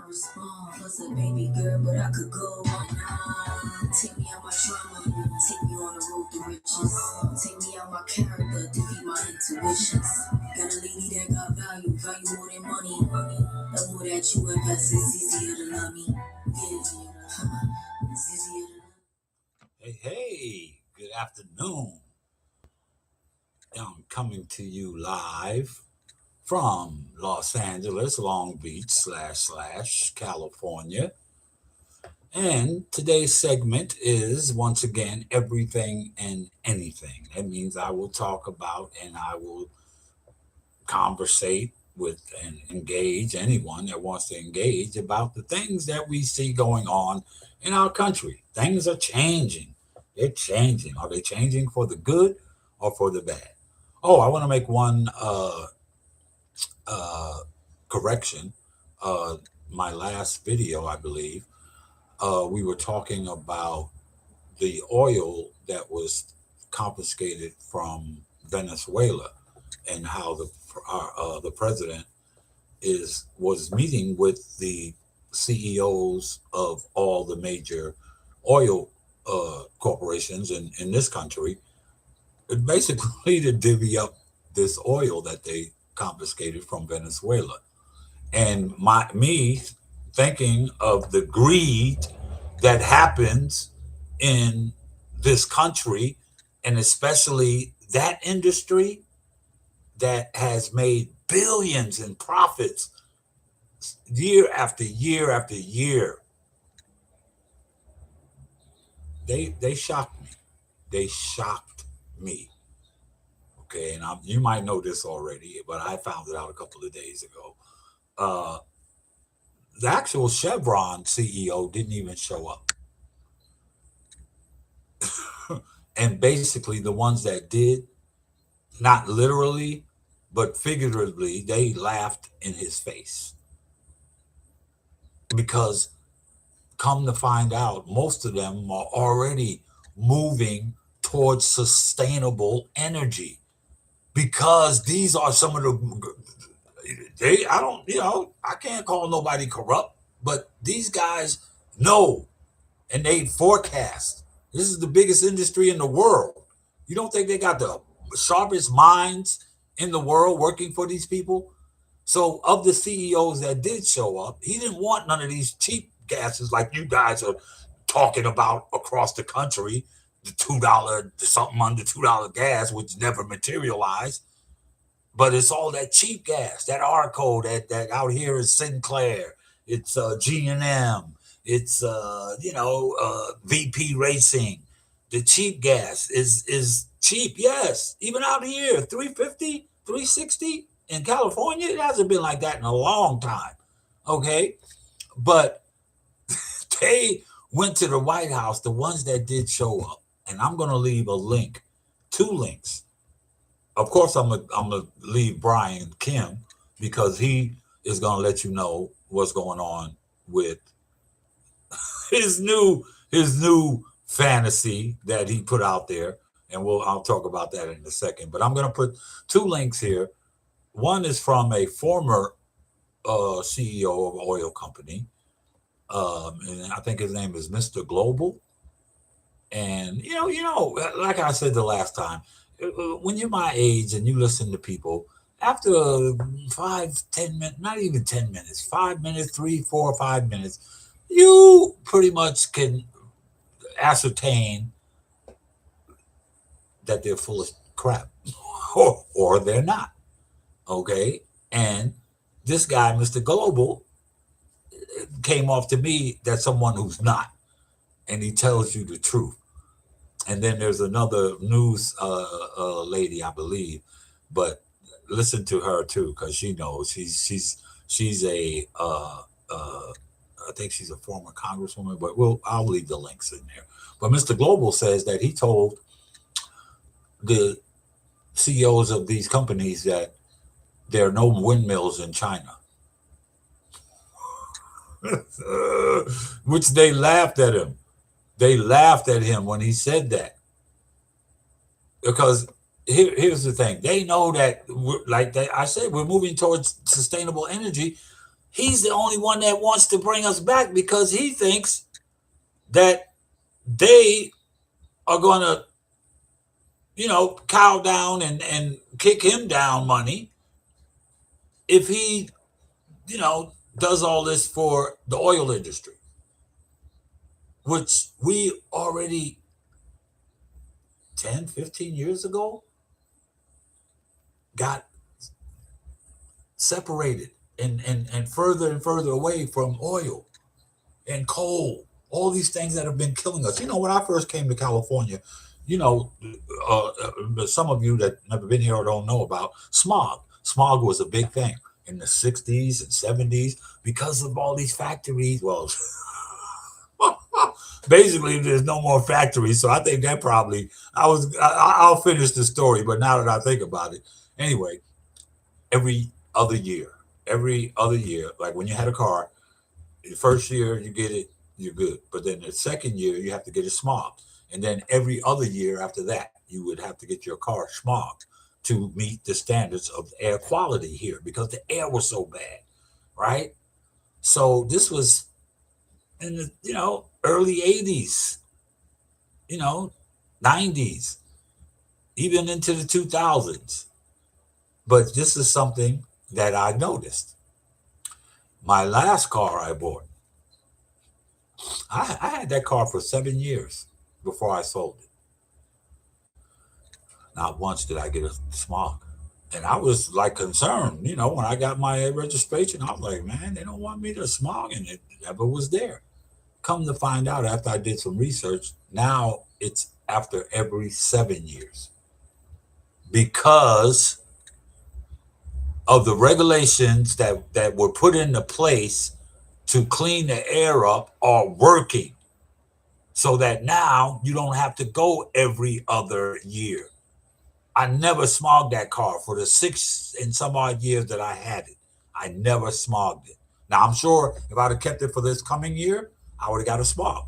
respond. Plus a baby girl, but I could go on. Take me out my trauma, take me on the road to riches. Take me out my character, defeat my intuitions. Got a lady that got value, value more than money. The more that you invest, it's easier to love me. Yeah, it's easier to love me. Hey, good afternoon. I'm coming to you live from Los Angeles, Long Beach, / California. And today's segment is once again everything and anything. That means I will talk about and I will conversate with and engage anyone that wants to engage about the things that we see going on in our country. Things are changing. They're changing. Are they changing for the good or for the bad? Oh, I want to make one uh, correction. Uh, my last video, I believe, we were talking about the oil that was confiscated from Venezuela and how the president was meeting with the CEOs of all the major oil corporations in this country, basically to divvy up this oil that they confiscated from Venezuela. And me thinking of the greed that happens in this country, and especially that industry that has made billions in profits year after year after year. They shocked me. They shocked me. Okay, and you might know this already, but I found it out a couple of days ago. Uh, the actual Chevron CEO didn't even show up, and basically the ones that did, not literally, but figuratively, they laughed in his face because come to find out, most of them are already moving towards sustainable energy because these are some of the I don't, I can't call nobody corrupt, but these guys know and they forecast. This is the biggest industry in the world. You don't think they got the sharpest minds in the world working for these people? So, of the CEOs that did show up, he didn't want none of these cheap gases like you guys are talking about across the country. The $2, something under $2 gas, which never materialized. But it's all that cheap gas, that Arco, that out here is Sinclair. It's G&M. It's VP Racing. The cheap gas is cheap, yes. Even out here, 350, 360 in California, it hasn't been like that in a long time. Okay, but they went to the White House, the ones that did show up, and I'm going to leave a link, 2 links. Of course, I'm gonna leave Brian Kim because he is gonna let you know what's going on with his new fantasy that he put out there, and I'll talk about that in a second. But I'm gonna put 2 links here. One is from a former CEO of an oil company, and I think his name is Mr. Global. And like I said the last time, when you're my age and you listen to people, after 5, 10 minutes, not even 10 minutes, 5 minutes, 3, 4, 5 minutes, you pretty much can ascertain that they're full of crap, or they're not. Okay, and this guy, Mr. Global, came off to me that someone who's not, and he tells you the truth. And then there's another news lady, I believe, but listen to her too because she knows she's a I think she's a former congresswoman, but I'll leave the links in there. But Mr. Global says that he told the CEOs of these companies that there are no windmills in China. Which they laughed at him. They laughed at him when he said that. Because here's the thing. They know that, I said, we're moving towards sustainable energy. He's the only one that wants to bring us back because he thinks that they are going to, cow down and kick him down money if he, does all this for the oil industry, which we already 10, 15 years ago got separated and further and further away from oil and coal, all these things that have been killing us. When I first came to California, some of you that never been here or don't know about smog. Smog was a big thing in the 60s and 70s because of all these factories. Well, basically, there's no more factories. So I think that probably, I'll finish the story, but now that I think about it, anyway, every other year, like when you had a car, the first year you get it, you're good. But then the second year, you have to get it smogged. And then every other year after that, you would have to get your car smogged to meet the standards of air quality here because the air was so bad, right? So this was in the, early 80s, 90s, even into the 2000s. But this is something that I noticed. My last car I bought, I had that car for 7 years before I sold it. Not once did I get a smog. And I was like concerned, when I got my registration, I was like, man, they don't want me to smog, and it never was there. Come to find out after I did some research, now it's after every 7 years because of the regulations that were put into place to clean the air up are working so that now you don't have to go every other year. I never smogged that car for the 6 and some odd years that I had it. I never smogged it. Now, I'm sure if I'd have kept it for this coming year, I would have got a smog.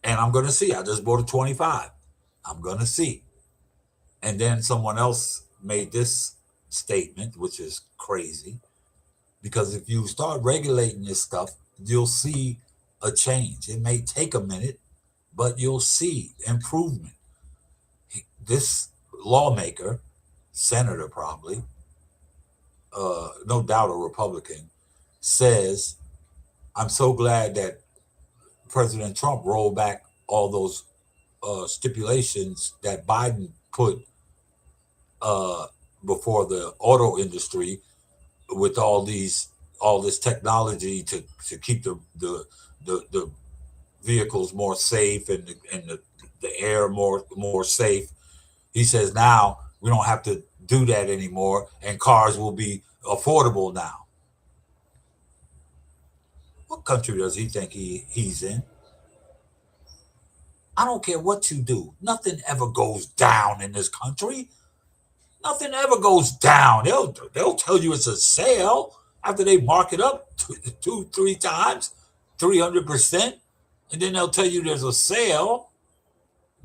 And I'm going to see. I just bought a 25. I'm going to see. And then someone else made this statement, which is crazy, because if you start regulating this stuff, you'll see a change. It may take a minute, but you'll see improvement. This lawmaker, senator probably, no doubt a Republican, says, I'm so glad that President Trump rolled back all those stipulations that Biden put before the auto industry with all this technology to keep the vehicles more safe and the air more safe. He says now we don't have to do that anymore, and cars will be affordable now. What country does he think he's in? I don't care what you do. Nothing ever goes down in this country. Nothing ever goes down. They'll tell you it's a sale after they mark it up 2-3 times, 300%, and then they'll tell you there's a sale.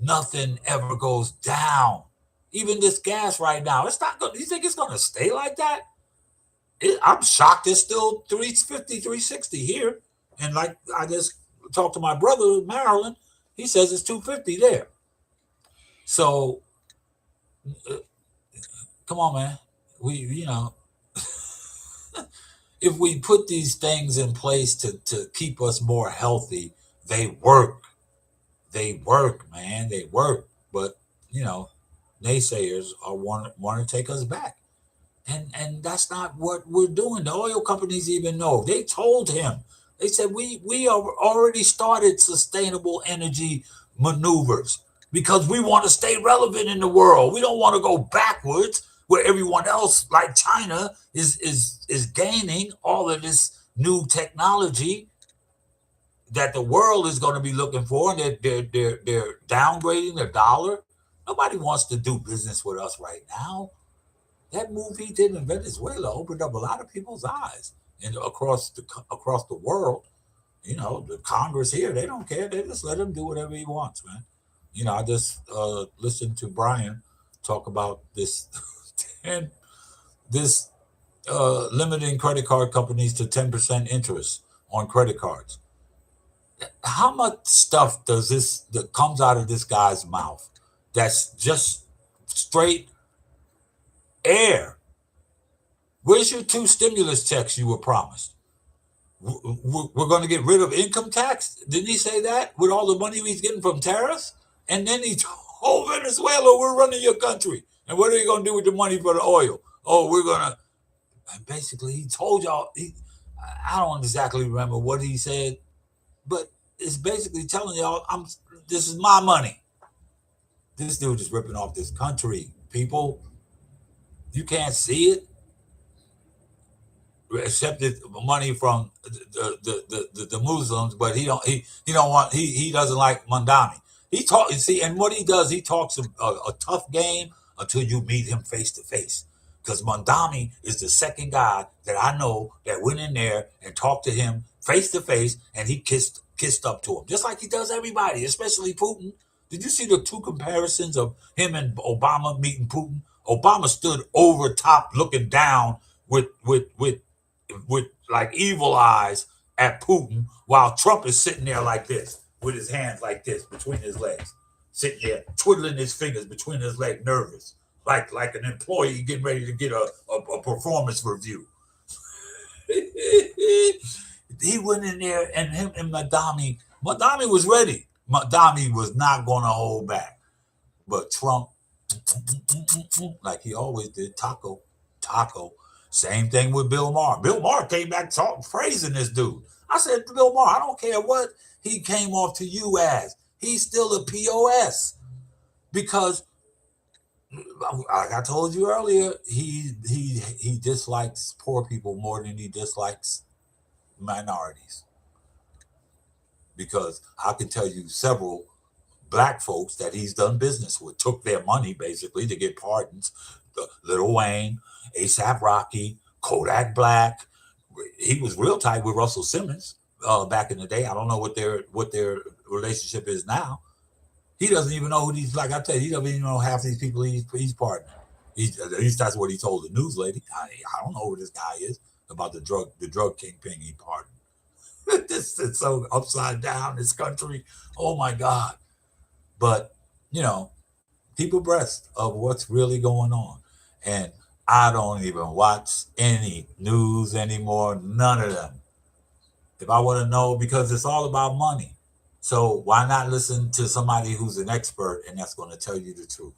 Nothing ever goes down. Even this gas right now, it's not good. You think it's going to stay like that? I'm shocked it's still 350, 360 here. And like I just talked to my brother, Maryland, he says it's 250 there. So, come on, man. If we put these things in place to keep us more healthy, they work. They work, man. They work. But, naysayers want to take us back. And that's not what we're doing. The oil companies even know. They told him. They said we are already started sustainable energy maneuvers because we want to stay relevant in the world. We don't want to go backwards where everyone else, like China, is gaining all of this new technology that the world is going to be looking for, and they're downgrading the dollar. Nobody wants to do business with us right now. That move he did in Venezuela opened up a lot of people's eyes, and across the world. The Congress here, they don't care. They just let him do whatever he wants, man. I just listened to Brian talk about this limiting credit card companies to 10% interest on credit cards. How much stuff does this that comes out of this guy's mouth that's just straight air? Where's your 2 stimulus checks you were promised? We're going to get rid of income tax. Didn't he say that with all the money he's getting from tariffs? And then he told Venezuela, we're running your country. And what are you going to do with the money for the oil? Oh, we're going to. And basically, he told y'all, I don't exactly remember what he said, but it's basically telling y'all, this is my money. This dude is ripping off this country, people. You can't see it. Accepted money from the Muslims, but he doesn't like Mandami. He talk, you see, and what he does, he talks a tough game until you meet him face to face. Because Mandami is the second guy that I know that went in there and talked to him face to face, and he kissed up to him, just like he does everybody, especially Putin. Did you see the 2 comparisons of him and Obama meeting Putin? Obama stood over top, looking down with like evil eyes at Putin, while Trump is sitting there like this, with his hands like this between his legs, sitting there twiddling his fingers between his legs, nervous, like an employee getting ready to get a performance review. He went in there, and him and Mandami was ready. Mandami was not going to hold back, but Trump, like he always did, taco. Same thing with Bill Maher. Bill Maher came back praising this dude. I said to Bill Maher, I don't care what he came off to you as. He's still a POS. Because, like I told you earlier, he dislikes poor people more than he dislikes minorities. Because I can tell you several black folks that he's done business with, took their money basically to get pardons. Lil Wayne, A$AP Rocky, Kodak Black. He was real tight with Russell Simmons back in the day. I don't know what their relationship is now. He doesn't even know who these. Like I tell you, he doesn't even know half these people he's partnering. At least that's what he told the news lady. I don't know who this guy is about the drug kingpin he pardoned. This is so upside down. This country. Oh my God. But keep abreast of what's really going on. And I don't even watch any news anymore. None of them. If I want to know, because it's all about money. So why not listen to somebody who's an expert and that's going to tell you the truth?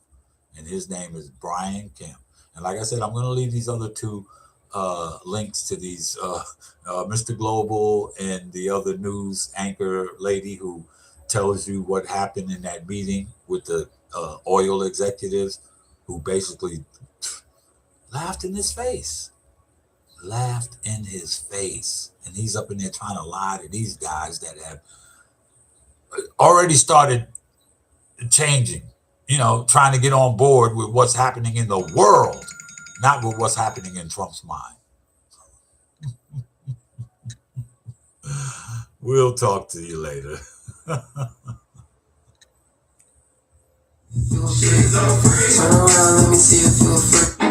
And his name is Brian Kemp. And like I said, I'm going to leave these other 2 links to these Mr. Global and the other news anchor lady who tells you what happened in that meeting with the oil executives, who basically laughed in his face. And he's up in there trying to lie to these guys that have already started changing, trying to get on board with what's happening in the world, not with what's happening in Trump's mind. We'll talk to you later. Turn around, let me see if you're free.